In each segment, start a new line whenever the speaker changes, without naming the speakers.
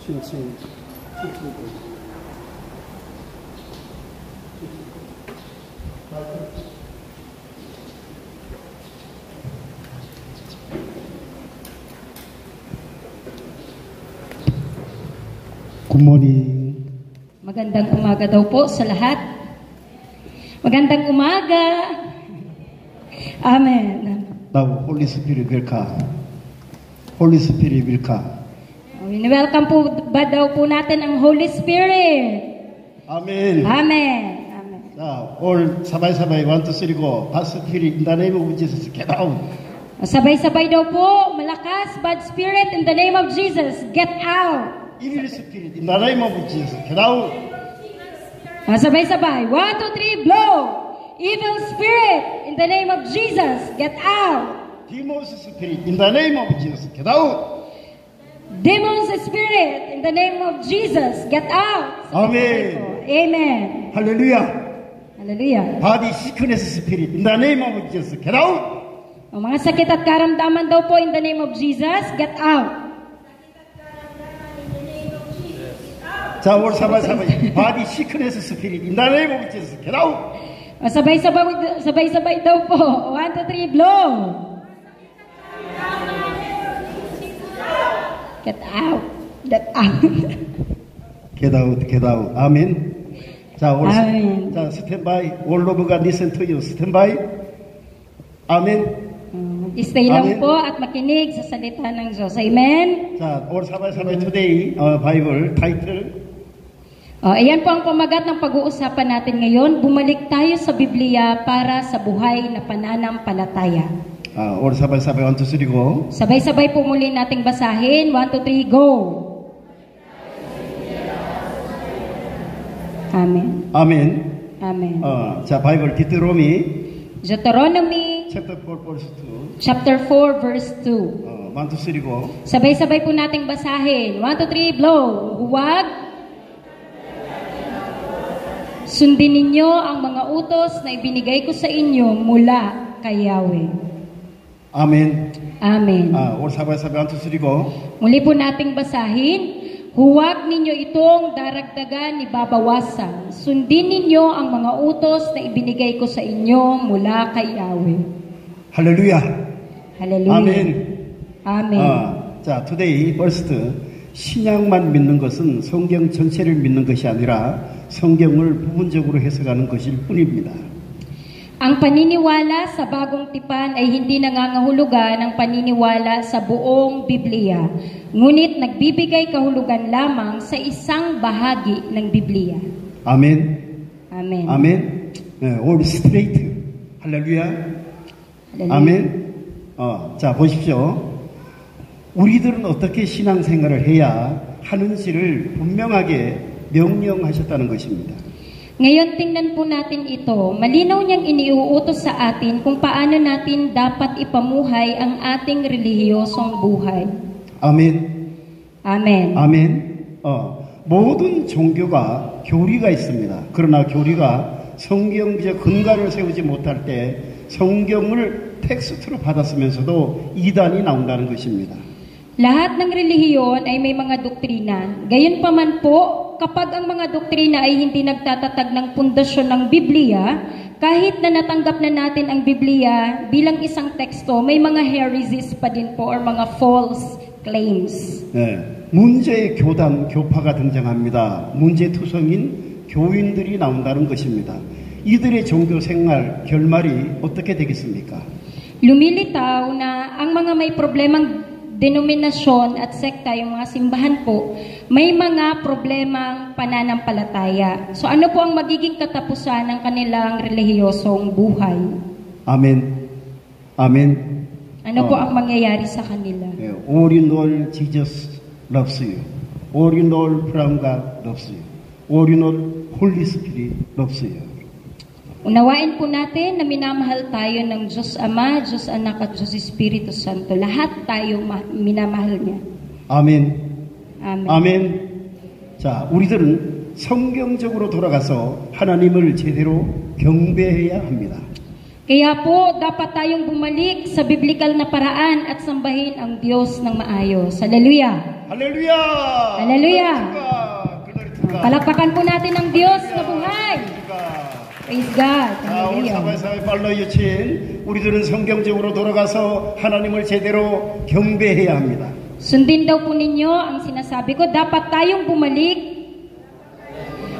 칭칭.
Good morning.
Magandang umaga daw po sa lahat. Magandang umaga. Amen.
Now, Holy Spirit will come. Holy Spirit will come.
Welcome po ba daw po natin ang Holy Spirit?
Amen.
Amen. Amen.
자, all sabay-sabay 1, 2, 3 go. Bad spirit in the name of Jesus, get out.
Sabay-sabay daw po, malakas, bad spirit in the name of Jesus, get out.
Evil spirit in the name of Jesus, get out.
Sabay-sabay, 1, 2, 3, blow. Evil spirit in the name of Jesus, get out.
Demons spirit in the name of Jesus, get out.
Demons spirit in the name of Jesus, get out.
Amen.
Amen.
Hallelujah.
Hallelujah.
Body sickness spirit in the name of Jesus, get out.
Ang mga sakit at karamdaman daw po in the name of Jesus, get out.
자, all sabay-sabay. Body sickness spirit in the name of Jesus, get out.
Sabay-sabay daw po. 1, 2, 3, blow. Get out. Get out.
Get out, get out. Amen. 자, all
Amen.
자, 스탠바이. All of God listen to you. 스탠바이. Amen.
Mag-stay lang
Amen.
po at makinig sa salita ng Diyos. Amen.
자, all sabay-sabay today Bible title.
Ayan po ang pamagat ng pag-uusapan natin ngayon. Bumalik tayo sa Biblia para sa buhay na pananampalataya.
all sabay-sabay 1, 2, 3 go.
Sabay-sabay po muli nating basahin. 1, 2, 3, go! Amen.
Amen.
Amen.
자, 바이블 디트로미
Deuteronomy
chapter 4 verse 2.
chapter 4 verse 2.
1, 2, 3 go.
Sabay-sabay po nating basahin. 1, 2, 3, blow! Huwag sundin ninyo ang mga utos na ibinigay ko sa inyo mula kay Yahweh.
아멘.
Amen.
all sabay-sabay 1, 2, 3 go.
Muli po nating basahin. Huwag ninyo itong daragdagan ni babawasan. Sundin ninyo ang mga utos na ibinigay ko sa inyo mula kay Yahweh.
할렐루야.
Hallelujah.
아멘.
Amen.
자, today first 신약만 믿는 것은 성경 전체를 믿는 것이 아니라 성경을 부분적으로 해석하는 것일 뿐입니다.
Ang paniniwala sa bagong tipan ay hindi nangangahulugan ng paniniwala sa buong Biblia. Ngunit nagbibigay kahulugan lamang sa isang bahagi ng Biblia.
아멘.
Amen.
아멘. all straight. 할렐루야.
Hallelujah.
아멘. 자, 보십시오. 우리들은 어떻게 신앙생활을 해야 하는지를 분명하게 명령하셨다는 것입니다.
Ngayon tingnan po natin ito. Malinaw niyang iniuutos sa atin kung paano natin dapat ipamuhay ang ating relihiyosong buhay.
아멘.
Amen.
아멘. 모든 종교가 교리가 있습니다. 그러나 교리가 성경적 근간을 세우지 못할 때 성경을 텍스트로 받았으면서도 이단이 나온다는 것입니다.
Lahat ng relihiyon ay may mga doktrina. Gayunpaman po, kapag ang mga doktrina ay hindi nagtatatag ng pundasyon ng Biblia, kahit na natanggap na natin ang Biblia bilang isang teksto, may mga heresies pa din po or mga false claims.
네, 문제의 교단, 교파가 등장합니다. 문제투성인 교인들이 나온다는 것입니다. 이들의 종교 생활 결말이 어떻게 되겠습니까?
Lumilitaw na ang mga may problemang denominasyon at sekta, yung mga simbahan po, may mga problemang pananampalataya. So ano po ang magiging katapusan ng kanilang relihiyosong buhay?
아멘. 아멘.
Ano po ang mangyayari sa kanila?
All in all, Jesus loves you. All in all, from God loves you. All in all, Holy Spirit loves you.
Unawain po natin na minamahal tayo ng Diyos Ama, Diyos Anak at Diyos Espiritu Santo. Lahat tayo minamahal niya.
아멘.
Amen.
아멘. 자, 우리들은 성경적으로 돌아가서 하나님을 제대로 경배해야 합니다.
Kaya po, dapat tayong bumalik sa biblikal na paraan at sambahin ang Diyos ng maayos. Hallelujah.
할렐루야!
Hallelujah!
글로리 투가.
Palakpakan po natin ang Diyos na buhay. Praise God.
오늘
Hallelujah.
사바사의 팔로 유친 우리들은 성경적으로 돌아가서 하나님을 제대로 경배해야 합니다.
Sundin daw po ninyo ang sinasabi ko, dapat tayong bumalik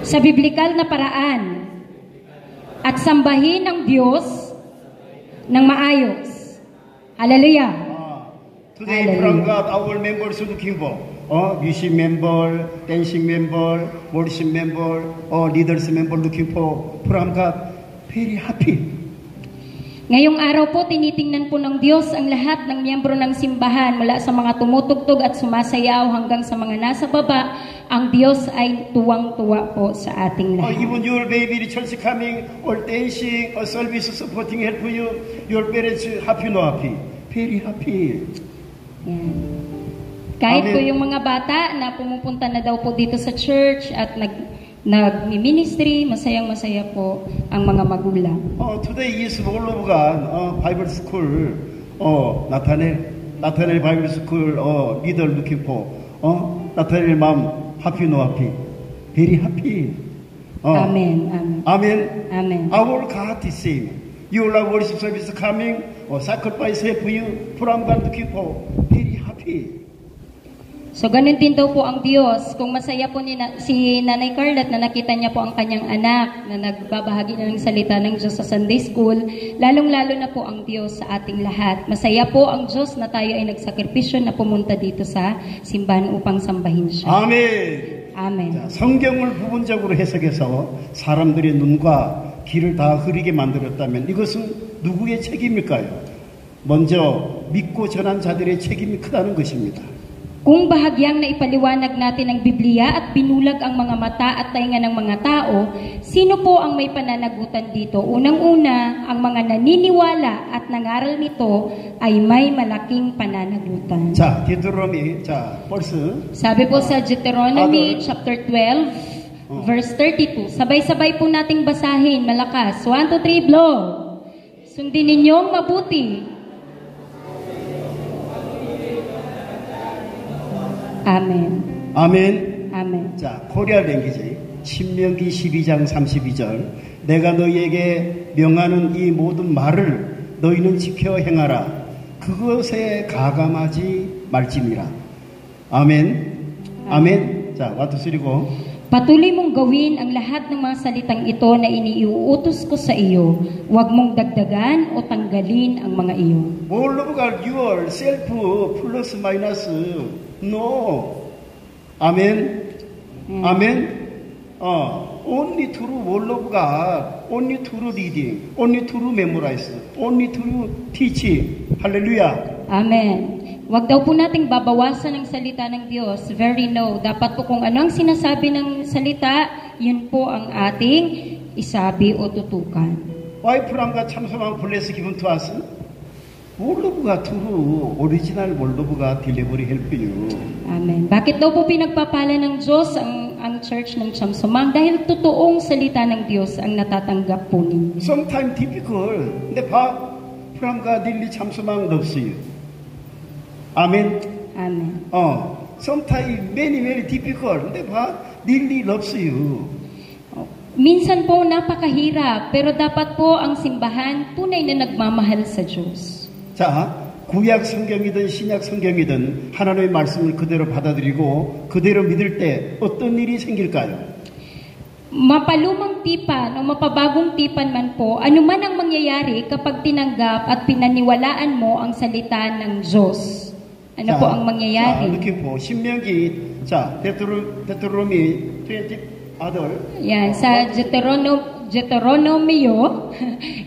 sa biblikal na paraan at sambahin ang Diyos ng maayos. Hallelujah.
Today,
Hallelujah.
from God, our members looking for music member, dancing member, worship member, leaders member looking for from God, very happy.
Ngayong araw po, tinitingnan po ng Diyos ang lahat ng miyembro ng simbahan mula sa mga tumutugtog at sumasayaw hanggang sa mga nasa baba. Ang Diyos ay tuwang-tuwa po sa ating lahat.
Even your baby, the church coming, or dancing, or service supporting, help you, your parents happy, no happy? Very happy.
Yan. Kahit
Amen.
po yung mga bata na pumupunta na daw po dito sa church at nag-ministry, masayang-masaya po ang mga magulang.
Today is all of God, Bible school, 나타낼 Bible school, leader looking for, 나타낼 mom, happy, no happy? Very happy.
Amen. Amen.
Amen.
Amen.
Our God is same. Your worship service coming, sacrifice help you, from God looking for, very happy.
So, ganun din daw po ang Diyos. Kung masaya po si Nanay Carlat na nakita niya po ang kanyang anak na nagbabahagi na ng salita ng Diyos sa Sunday School, lalong-lalo na po ang Diyos sa ating lahat. Masaya po ang Diyos na tayo ay nagsakripisyo na pumunta dito sa simbahan upang sambahin siya.
아멘.
Amen.
자, 성경을 부분적으로 해석해서 사람들의 눈과 귀를 다 흐리게 만들었다면 이것은 누구의 책임일까요? 먼저 믿고 전한 자들의 책임이 크다는 것입니다.
Kung bahagyang naipaliwanag natin ang Biblia at binulag ang mga mata at tainga ng mga tao, sino po ang may pananagutan dito? Unang-una, ang mga naniniwala at nangaral nito ay may malaking pananagutan.
자, 디도로미, 자, 벌써
Sabi po sa Deuteronomy chapter 12, verse 32. Sabay-sabay po nating basahin, malakas. 1, 2, 3, blow. Sundin ninyong mabuti. 아멘.
아멘.
아멘.
자, 코리아 랭귀지 신명기 12장 32절 내가 너희에게 명하는 이 모든 말을 너희는 지켜 행하라. 그것에 가감하지 말지니라. 아멘. 아멘. 자, 와투스리고
Patuloy mong gawin ang lahat ng mga salitang ito na iniuutos ko sa iyo. Huwag mong dagdagan o tanggalin ang mga iyon.
뭘로 갈 your self 플러스 마이너스 no. 아멘. 아멘. Only through word of God, only through reading, only through memorize, only through teaching. 할렐루야.
Amen. Huwag daw po nating babawasan ang salita ng Diyos. Very no. Dapat po kung ano ang sinasabi ng salita, yun po ang ating isabi o tutukan.
와이프랑과 참소만 블레스 기분 투아스 월로브가 투루 오리지널 월로브가 딜리버리 헬프유.
Amen. Bakit daw po pinagpapala ng Diyos ang church ng Chamsumang? Dahil totoong salita ng Diyos ang natatanggap po ninyo.
Sometimes difficult. 근데 봐, 프랑과 딜리 참소만 없어요. 아멘.
Amen.
sometimes very difficult. 근데 봐, 딜리 없어요.
Minsan po napakahirap, pero dapat po ang simbahan tunay na nagmamahal sa Diyos.
자, 구약 성경이든 신약 성경이든 하나님의 말씀을 그대로 받아들이고 그대로 믿을 때 어떤 일이 생길까요?
Mapalumang tipan o mapabagong tipan man po, anuman ang mangyayari kapag tinanggap at pinaniwalaan mo ang salita ng Diyos. Ano po ang mangyayari?
자, 이렇게 보. 신명기, 자, 데트로미 20 other.
Yan, sa Deuteronomio,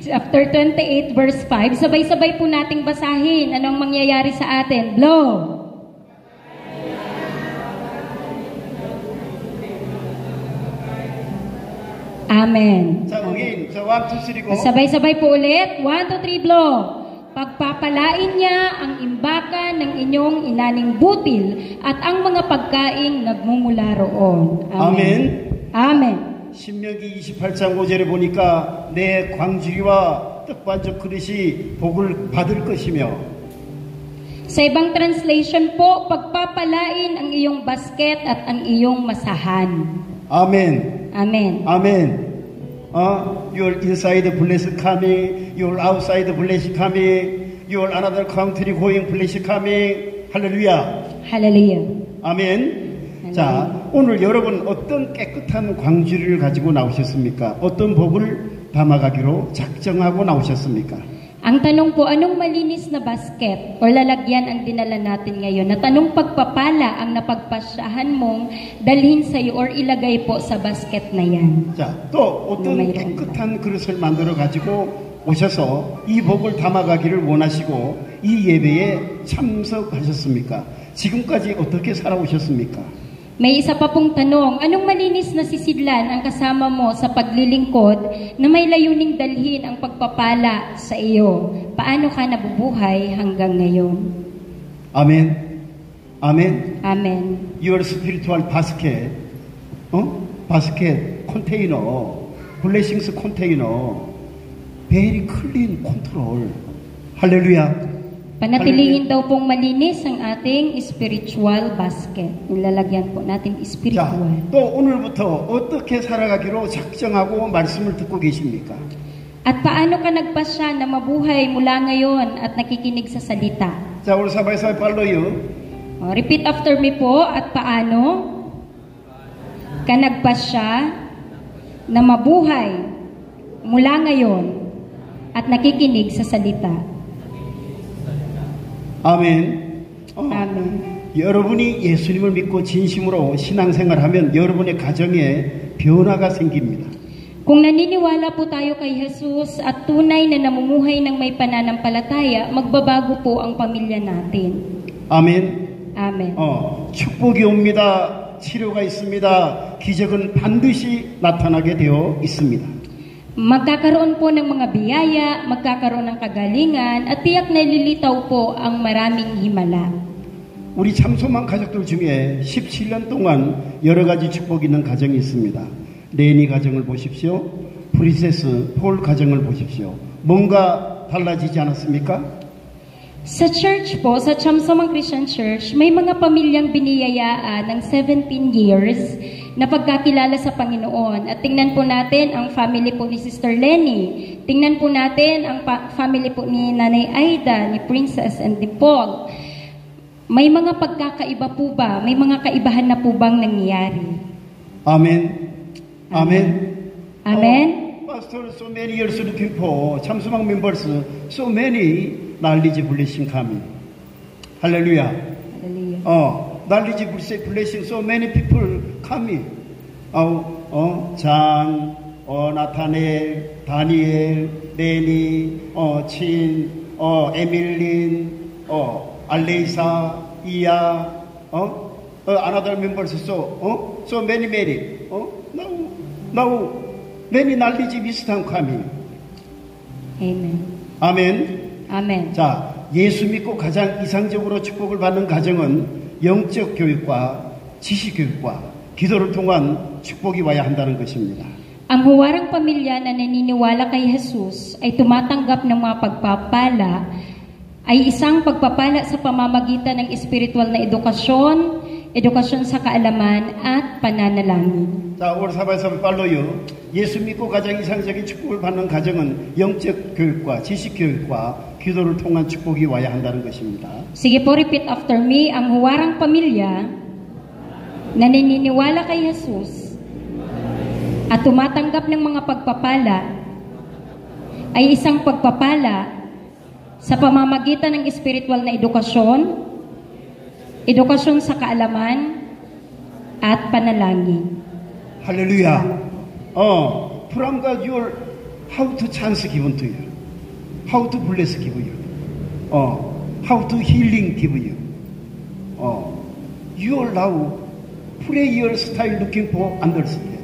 chapter 28, verse 5, sabay-sabay po nating basahin. Anong mangyayari sa atin? Blow! Amen.
자, again. 자, 1, 2, 3, go.
Sabay-sabay po ulit. 1, 2, 3, blow. Pagpapalain niya ang imbakan ng inyong inaning butil at ang mga pagkain nagmumula roon.
아멘.
Amen.
신명기 28장 5절에 보니까 내 광주리와 떡반죽 그릇이 복을 받을 것이며
Sa ibang translation po, pagpapalain ang iyong basket at ang iyong masahan.
Amen.
Amen.
Amen. Your inside blessed coming, your outside blessed coming, your another country going blessed coming. 할렐루야.
Hallelujah.
아멘. 자, 오늘 여러분 어떤 깨끗한 광주리를 가지고 나오셨습니까? 어떤 복을 담아가기로 작정하고 나오셨습니까?
Ang tanong po, anong malinis na basket o lalagyan ang dinala natin ngayon? Na tanong pagpapala ang napagpasyahan mong dalhin sa iyo or ilagay po sa basket na yan?
자, 또 어떤 깨끗한 그릇을 만들어 가지고 오셔서 이 복을 담아가기를 원하시고 이 예배에 참석하셨습니까? 지금까지 어떻게 살아오셨습니까?
May isa pa pong tanong, anong malinis na sisidlan ang kasama mo sa paglilingkod na may layuning dalhin ang pagpapala sa iyo? Paano ka nabubuhay hanggang ngayon?
아멘. 아멘.
Amen.
Your spiritual basket, basket container, blessings container, very clean control. 할렐루야.
Panatilihin daw pong malinis ang ating spiritual basket. Nilalagyan po natin
자,
spiritual.
또 오늘부터 어떻게 살아가기로 작정하고 말씀을 듣고 계십니까?
At paano ka nagpasya na mabuhay mula ngayon at nakikinig sa salita?
자, 우리 sabay-sabay palloyo.
Repeat after me po, at paano ka nagpasya na mabuhay mula ngayon at nakikinig sa salita?
아멘.
Amen.
여러분이 예수님을 믿고 진심으로 신앙생활하면 여러분의 가정에 변화가 생깁니다.
Kung naniniwala po tayo kay Jesus at tunay na namumuhay ng may pananampalataya, magbabago po ang pamilya natin.
아멘.
Amen.
축복이 옵니다. 치료가 있습니다. 기적은 반드시 나타나게 되어 있습니다.
Magkakaroon po ng mga biyaya, magkakaroon ng kagalingan, at tiyak na lilitaw po ang maraming himala.
우리 참소만 가족들 중에 17년 동안 여러 가지 축복이 있는 가정이 있습니다. 레니 가정을 보십시오. 프린세스 폴 가정을 보십시오. 뭔가 달라지지 않았습니까?
Sa church po, sa Chamsamang Christian Church, may mga pamilyang biniyayaan ng 17 years na pagkakilala sa Panginoon. At tingnan po natin ang family po ni Sister Lenny. Tingnan po natin ang family po ni Nanay Aida, ni Princess and ni Paul. May mga pagkakaiba po ba? May mga kaibahan na po bang nangyayari?
아멘. 아멘.
Amen?
Pastor, so many years looking for 참소망 members, so many knowledge blessing coming. 할렐루야.
Hallelujah.
knowledge blessing, so many people coming. 잔, 나타넬, 다니엘, 레니, 친, 에밀린, 알레이사, 이야, another members, so many, now, many knowledge wisdom coming.
Amen.
아멘.
Amen.
자, 예수 믿고 가장 이상적으로 축복을 받는 가정은 영적 교육과 지식 교육과 기도를 통한 축복이 와야 한다는 것입니다.
Ang huwarang pamilya na naniniwala kay Jesus ay tumatanggap ng mga pagpapala ay isang pagpapala sa pamamagitan ng espiritual na edukasyon sa kaalaman at pananalangin.
자, 오늘 사바에서 팔로요. 예수 믿고 가장 이상적인 축복을 받는 가정은 영적 교육과 지식 교육과 기도를 통한 축복이 와야 한다는 것입니다.
Sige po, repeat after me. Ang huwarang pamilya na naniniwala kay Jesus at tumatanggap ng mga pagpapala ay isang pagpapala sa pamamagitan ng espiritual na edukasyon sa kaalaman at panalangin.
할렐루야. from God, your how to chance given to you, how to bless give you, how to healing give you. You are now prayer style looking for understand.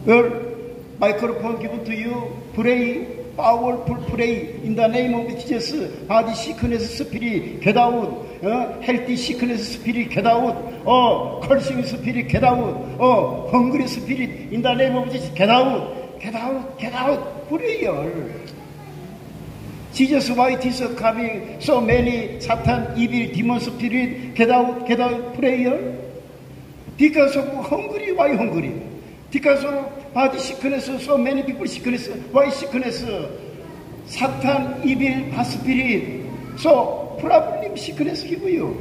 Your microphone given to you, pray, powerful pray in the name of Jesus. Body sickness spirit get out. Healthy sickness spirit get out. Cursing spirit get out. Hungry spirit in the name of Jesus get out. Get out. Get out. Prayer. Jesus, why it is coming so many Satan, evil, demon spirit get out prayer? Because of hungry, why hungry? Because of body sickness, so many people sickness. Why sickness? Satan, evil, bad spirit. So problem sickness give you.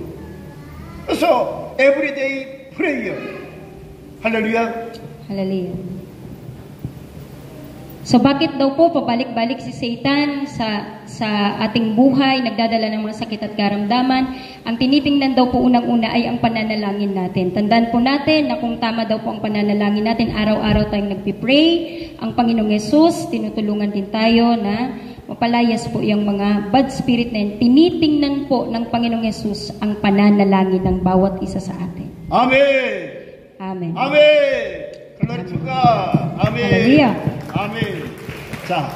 So everyday prayer. Hallelujah.
Hallelujah. So bakit daw po pabalik-balik si Satan sa ating buhay, nagdadala ng mga sakit at karamdaman? Ang tinitingnan daw po unang-una ay ang pananalangin natin. Tandaan po natin na kung tama daw po ang pananalangin natin, araw-araw tayong nagpipray. Ang Panginoong Yesus, tinutulungan din tayo na mapalayas po yung mga bad spirit na yun. Tinitingnan po ng Panginoong Yesus ang pananalangin ng bawat isa sa atin.
Amen.
Amen.
아멘. Glory to God. 아멘.
할렐루야.
아멘. 자,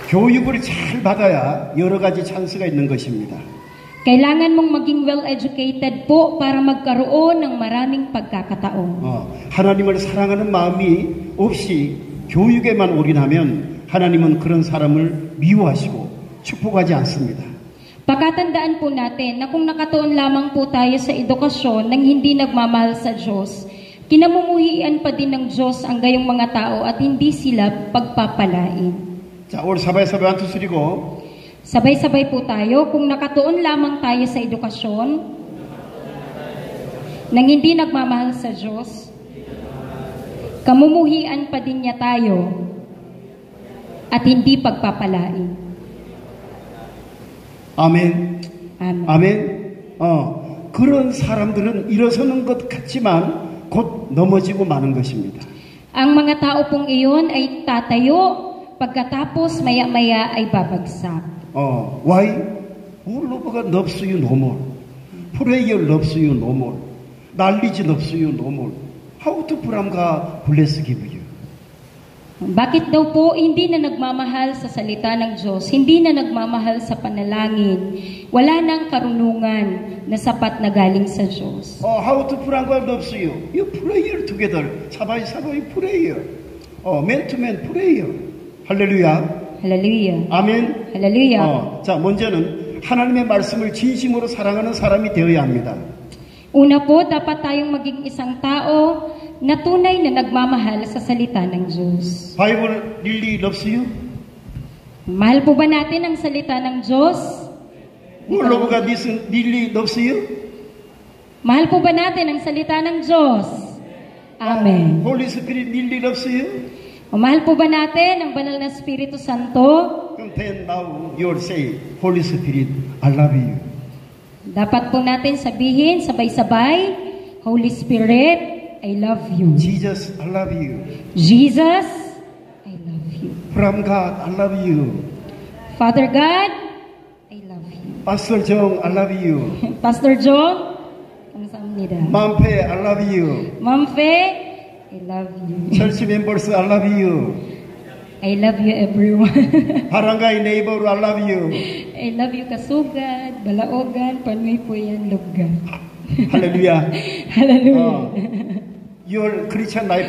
교육을 잘 받아야 여러 가지 찬스가 있는 것입니다.
Kailangan mong maging well-educated po para magkaroon ng maraming pagkakataon.
하나님을 사랑하는 마음이 없이 교육에만 올인하면 하나님은 그런 사람을 미워하시고 축복하지 않습니다.
Pagkatandaan po natin na kung nakatuon lamang po tayo sa edukasyon nang hindi nagmamahal sa Diyos, kinamumuhian pa din ng Diyos ang gayong mga tao at hindi sila pagpapalain.
자, 오늘 사바야사바 한투 쓰리고
Sabay-sabay po tayo, kung nakatuon lamang tayo sa edukasyon, nang hindi nagmamahal sa Diyos, kamumuhian pa din niya tayo at hindi pagpapalain.
아멘.
Amen.
아멘. 그런 사람들은 일어서는 것 같지만 곧 넘어지고 마는 것입니다.
Ang mga tao pong iyon ay tatayo, pagkatapos maya-maya ay babagsak.
Why? Love loves you no more. Prayer loves you no more. Knowledge loves you no more. How to pray bless give you?
Bakit daw po hindi na nagmamahal sa salita ng Diyos, hindi na nagmamahal sa panalangin, wala nang karunungan na sapat na galing sa Diyos?
How to pray loves you? You prayer together. 사바이 prayer. Man to man prayer. 할렐루야.
Hallelujah.
아멘.
Hallelujah.
자, 먼저는 하나님의 말씀을 진심으로 사랑하는 사람이 되어야 합니다.
Una po, dapat tayong maging isang tao na tunay na nagmamahal sa salita ng Diyos.
Bible really loves you?
Mahal po ba natin ang salita ng Diyos?
Love God really loves you?
Mahal po ba natin ang salita ng Diyos? Amen.
Holy Spirit really loves you?
Mahal po ba natin ang banal na Espiritu Santo?
Then now you'll say, Holy Spirit, I love you.
Dapat po natin sabihin sabay-sabay, Holy Spirit, I love you.
Jesus, I love you.
Jesus, I love you.
From God, I love you.
Father God, I love you.
Pastor Jong, I love you.
Pastor Jong, 감사합니다.
Mampe, I love you.
Mamfe, I love you.
Church members, I love you.
I love you everyone.
Barangay neighbor, I love you.
I love you Kasugad, Balaogan, Panoy po yan, Lugga.
Hallelujah.
Hallelujah.
Your Christian life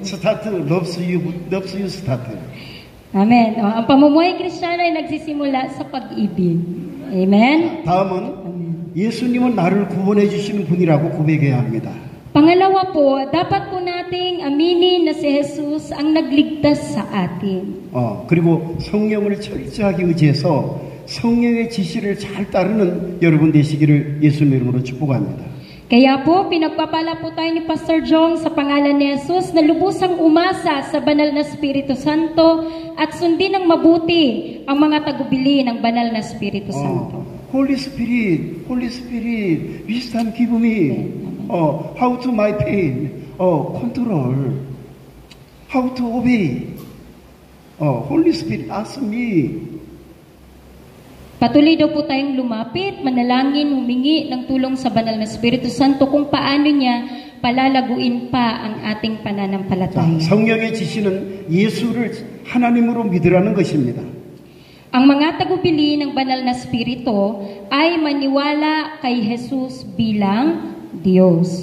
start loves you start.
Amen. Ang pamumuhay Kristiyano ay nagsisimula sa pag-ibig. Amen?
다음은 예수님은 나를 구원해 주시는 분이라고 고백해야 합니다.
Pangalawa po, dapat po nating aminin na si Jesus ang nagligtas sa atin.
그리고 성령을 철저하게 의지해서 성령의 지시를 잘 따르는 여러분 되시기를 예수님의 이름으로 축복합니다.
Kaya po, pinagpapala po tayo ni Pastor Jong sa pangalan ni Jesus na lubusang umasa sa banal na Espiritu Santo at sundin ng mabuti ang mga tagubili ng banal na Espiritu Santo.
Holy Spirit, wisdom give me. How to my pain, control, how to obey. Holy Spirit, ask me.
Patuloy daw po tayong lumapit, manalangin, humingi ng tulong sa banal na Espiritu Santo kung paano niya palalaguin pa ang ating pananampalataya.
성령의 지시는 예수를 하나님으로 믿으라는 것입니다.
Ang mga tagubili ng banal na Espiritu ay maniwala kay Jesus bilang Diyos.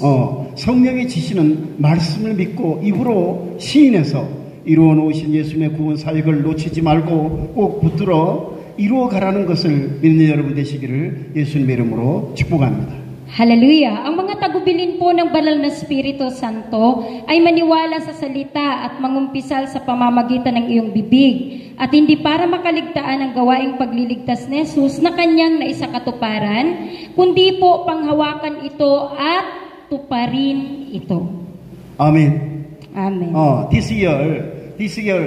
성령의 지시는 말씀을 믿고 입으로 시인해서 이루어 놓으신 예수님의 구원 사역을 놓치지 말고 꼭 붙들어 이루어가라는 것을 믿는 여러분 되시기를 예수님의 이름으로 축복합니다.
Hallelujah! Ang mga tagubilin po ng Banal na Espiritu Santo ay maniwala sa salita at mangumpisal sa pamamagitan ng iyong bibig at hindi para makaligtaan ang gawaing pagliligtas ni Jesus na kanyang naisakatuparan, kundi po panghawakan ito at tuparin ito.
Amen.
Amen.
This year,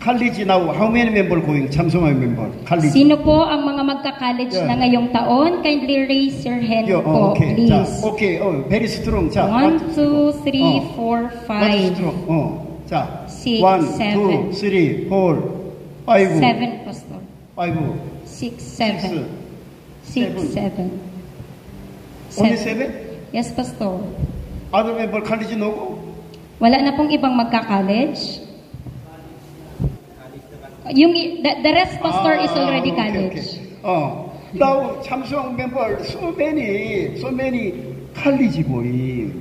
college now, how many member going? 참송한 member, college.
Sino po ang mga magka-college na ngayong taon? Kindly raise your hand po,
okay.
please.
자, okay, very strong. 자,
1, 2, 3, 4, 5,
strong. 자,
6,
1, 2, 3, 4, 5,
7, Pastor.
5,
6, 7. 6, 7.
Only 7?
Yes, Pastor.
Other member college no go?
Wala na pong ibang magka-college? Yung the rest, Pastor, is already college.
Okay. Now, 참송 member, so many college boy.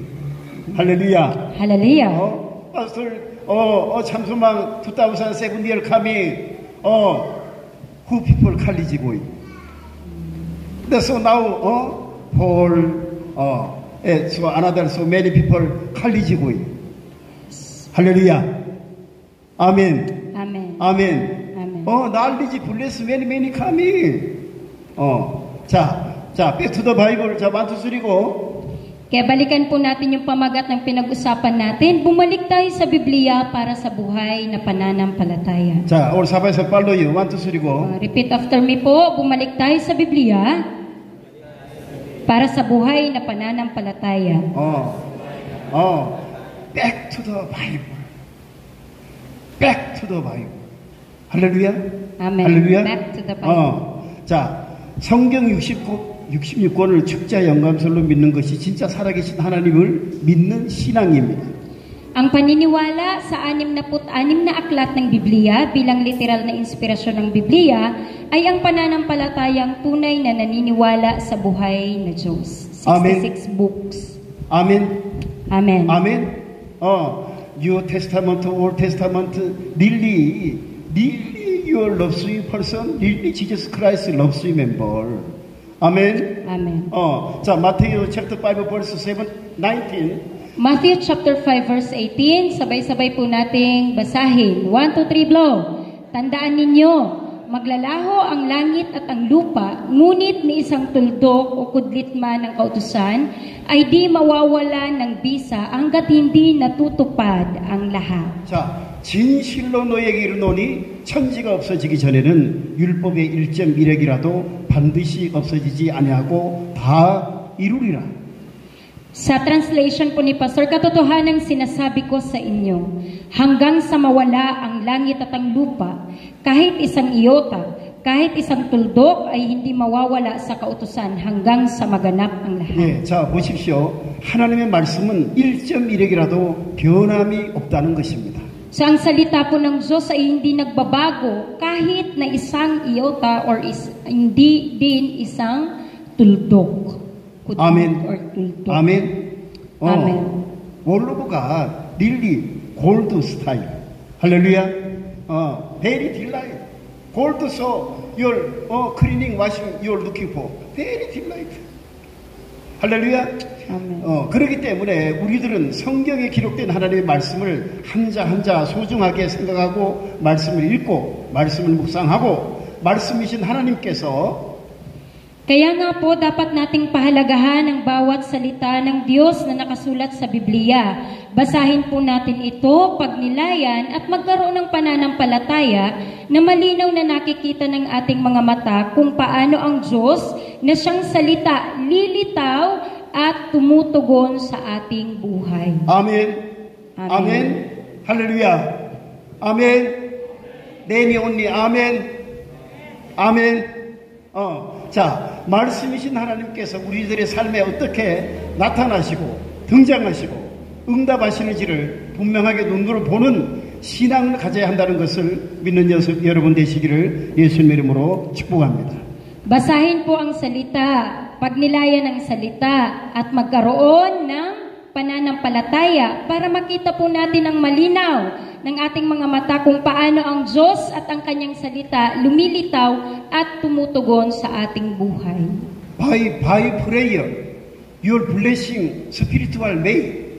Hallelujah.
Hallelujah.
Pastor, 참송만 2007 year coming, who people college boy. So now, so another so many people college boy. Hallelujah. Amen.
Amen.
Amen.
Amen.
knowledge bless many coming. Back to the Bible. 자, 1, 2, 3 go.
Kaya balikan po natin yung pamagat ng pinag-usapan natin. Bumalik tayo sa Biblia para sa buhay na pananampalataya.
자, 오늘 사바에서 팔로요. 1, 2, 3 go.
Repeat after me po. Bumalik tayo sa Biblia para sa buhay na pananampalataya.
Back to the Bible. Back to the Bible. 할렐루야.
Amen.
할렐루야.
Back to the Bible.
자, 성경 66권을 축자 영감설로 믿는 것이 진짜 살아계신 하나님을 믿는 신앙입니다.
Ang paniniwala sa 66 na aklat ng Biblia bilang literal na inspirasyon ng Biblia ay ang pananampalatayang tunay na naniniwala sa buhay na Diyos. 66
Amen.
books.
아멘.
Amen.
아멘. New Testament, Old Testament, really you loves you person, really Jesus Christ loves you member. Amen.
Amen.
자, Matthew chapter 5 verse 19.
Matthew chapter 5 verse 18, sabay-sabay po nating basahin. 1, 2, 3, blow. Tandaan ninyo, maglalaho ang langit at ang lupa, ngunit ni isang tuldok o kudlit man ng kautusan ay di mawawala ng bisa hanggat hindi natutupad ang lahat.
자, 진실로 너에게 이르노니 천지가 없어지기 전에는 율법의 1.1핵이라도 반드시 없어지지 아니하고 다 이루리라.
Sa translation po ni Pastor, katotohanang sinasabi ko sa inyo, hanggang sa mawala ang langit at ang lupa, kahit isang iota, kahit isang tuldok ay hindi mawawala sa kautusan hanggang sa maganap ang lahat.
예, 자, 보십시오. 하나님의 말씀은 1.1핵이라도 변함이 없다는 것입니다.
So ang salita po ng Diyos ay hindi nagbabago kahit na isang iota or hindi din isang tuldok.
아멘.
Or tuldok.
아멘.
Amen.
Word of God, really gold style. 할렐루야. Very delight. Gold so your cleaning washing you're looking for. Very delight. 할렐루야.
Amen.
그렇기 때문에 우리들은 성경에 기록된 하나님의 말씀을 한자 한자 소중하게 생각하고 말씀을 읽고 말씀을 묵상하고 말씀이신 하나님께서
Kaya nga po, dapat nating pahalagahan ang bawat salita ng Diyos na nakasulat sa Biblia. Basahin po natin ito, pagnilayan, at magkaroon ng pananampalataya na malinaw na nakikita ng ating mga mata kung paano ang Diyos na siyang salita lilitaw at tumutugon sa ating buhay.
아멘.
아멘.
아멘. 할렐루야. 아멘. 내니 온니 아멘. 아멘. 자, 말씀이신 하나님께서 우리들의 삶에 어떻게 나타나시고 등장하시고 응답하시는지를 분명하게 눈으로 보는 신앙을 가져야 한다는 것을 믿는 여러분 되시기를 예수님의 이름으로 축복합니다.
Basahin po ang salita, pagnilayan ng salita, at magkaroon ng pananampalataya para makita po natin ang malinaw ng ating mga mata kung paano ang Diyos at ang kanyang salita lumilitaw at tumutugon sa ating buhay.
By prayer, your blessing spiritual way.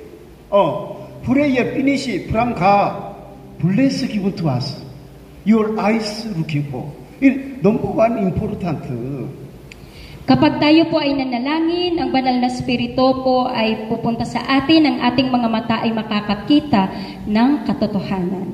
Prayer finish from God. Bless given to us. Your eyes looking for. Number one important.
Kapag tayo po ay nanalangin, ang banal na spirito po ay pupunta sa atin, ang ating mga mata ay makakakita ng katotohanan.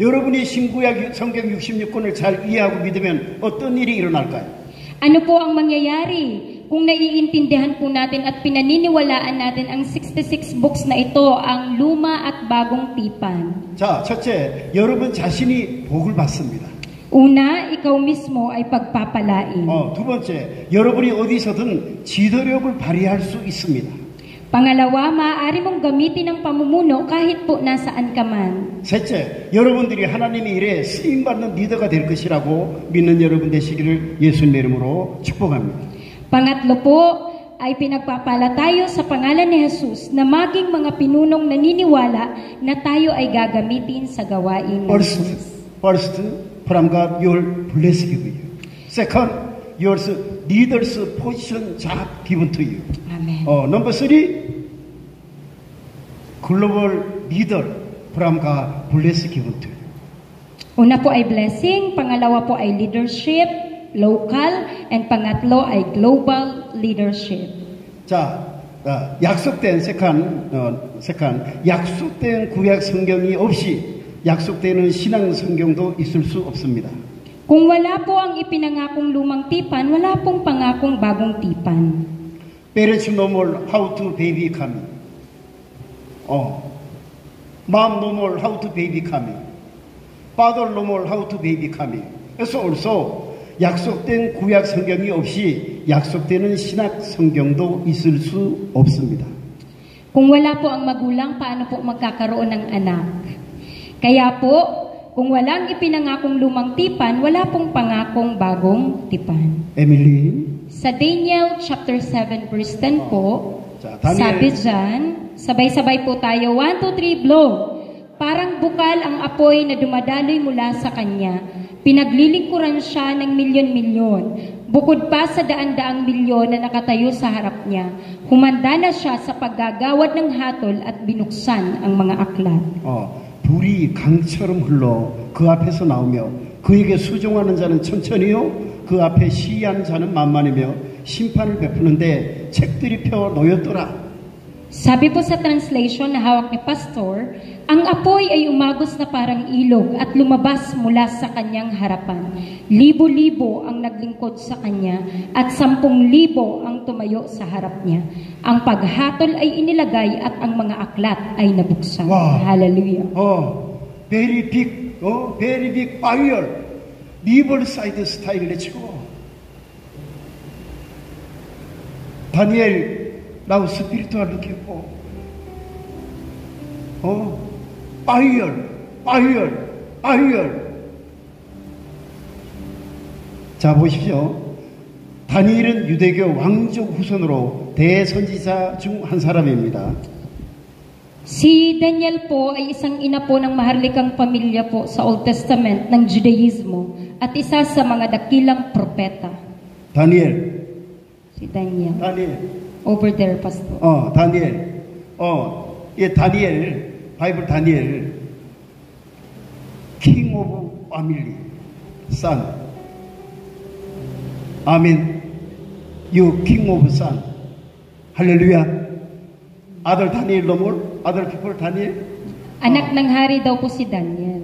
여러분이 신구약 성경 66권을 잘 이해하고 믿으면 어떤 일이 일어날까요?
Ano po ang mangyayari kung naiintindihan po natin at pinaniniwalaan natin ang 66 books na ito, ang luma at bagong tipan?
자, 첫째, 여러분 자신이 복을 받습니다.
Una, ikaw mismo ay pagpapalain.
두 번째, 여러분이 어디서든 지도력을 발휘할 수 있습니다.
Pangalawa, maaari mong gamitin ang pamumuno kahit po nasaan ka man.
셋째, 여러분들이 하나님의 일에 쓰임받는 리더가 될 것이라고 믿는 여러분 되시기를 예수님의 이름으로 축복합니다.
Pangatlo po, ay pinagpapala tayo sa pangalan ni Jesus na maging mga pinunong naniniwala na tayo ay gagamitin sa gawain ng Diyos.
First, from God, your blessing to you. Second, your leader's position job given to you.
Amen.
Number three, global leader from God, blessing given to you.
Una po ay blessing, pangalawa po ay leadership, local, and pangatlo ay global leadership.
자, 약속된 약속된 구약 성경이 없이 약속되는 신앙 성경도 있을 수 없습니다.
Kung wala po ang ipinangakong lumang tipan, wala pong pangakong bagong tipan.
Parents no more how to baby coming. Mom no more how to baby coming. Father no more how to baby coming. 그래서 also 약속된 구약 성경이 없이 약속되는 신약 성경도 있을 수 없습니다.
Kung wala po ang magulang, paano po magkakaroon ng anak? Kaya po, kung walang ipinangakong lumang tipan, wala pong pangakong bagong tipan.
Emily?
Sa Daniel chapter 7 verse 10 po, sabi dyan, sabay-sabay po tayo, 1, 2, 3, blow. Parang bukal ang apoy na dumadaloy mula sa kanya. Pinaglilingkuran siya ng milyon-milyon. Bukod pa sa daan-daang milyon na nakatayo sa harap niya, humanda na siya sa paggagawad ng hatol at binuksan ang mga aklat.
불이 강처럼 흘러 그 앞에서 나오며 그에게 수종하는 자는 천천히요 그 앞에 시위하는 자는 만만이며 심판을 베푸는데 책들이 펴 놓였더라.
Sabi po sa translation na hawak ni Pastor, ang apoy ay umagos na parang ilog at lumabas mula sa kanyang harapan. Libo-libo ang naglingkod sa kanya at 10,000 ang tumayo sa harap niya. Ang paghatol ay inilagay at ang mga aklat ay nabuksan.
Wow.
Hallelujah.
Very big fire. River side style. Let's go. 다니엘 now spiritual looking for. Fire. 자, 보십시오. 다니엘은 유대교 왕족 후손으로 대선지자 중 한 사람입니다.
Si Daniel po ay isang ina po ng maharlikang pamilya po sa Old Testament ng Judaismo at isa sa mga dakilang propeta.
다니엘.
Si Daniel.
다니엘.
Over there, Pastor.
다니엘. 다니엘, 바이블 다니엘. King of family, son. 아멘. You king of son. 할렐루야. 아들 다니엘 넘을 아들 people 다니엘.
Anak ng hari daw po si Daniel.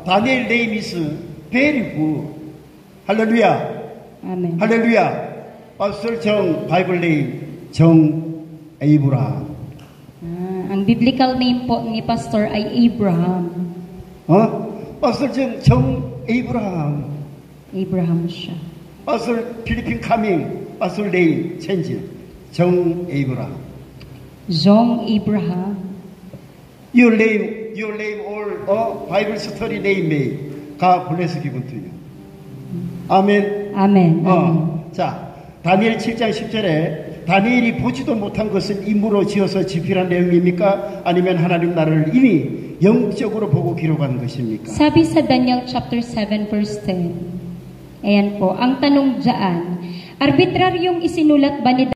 다니엘 name is very good. 할렐루야.
Amen.
할렐루야. Pastor 정 바이블 name 정 에이브라함.
Ang biblical name po ni Pastor ay Abraham.
Pastor 정 에이브라함.
Abraham siya.
Pastor 필리핀 카밍. Pastor name change. 정 에이브라함.
Jong Abraham.
Your name all Bible study name may God bless given to you. 아멘.
Amen.
자, 다니엘 7장 10절에 다니엘이 보지도 못한 것을 임무로 지어서 집필한 내용입니까? 아니면 하나님 나라를 이미 영적으로 보고 기록한 것입니까?
Sabi sa Daniel chapter 7 verse 10, ayan po, ang tanong dyan, arbitraryong isinulat ba ni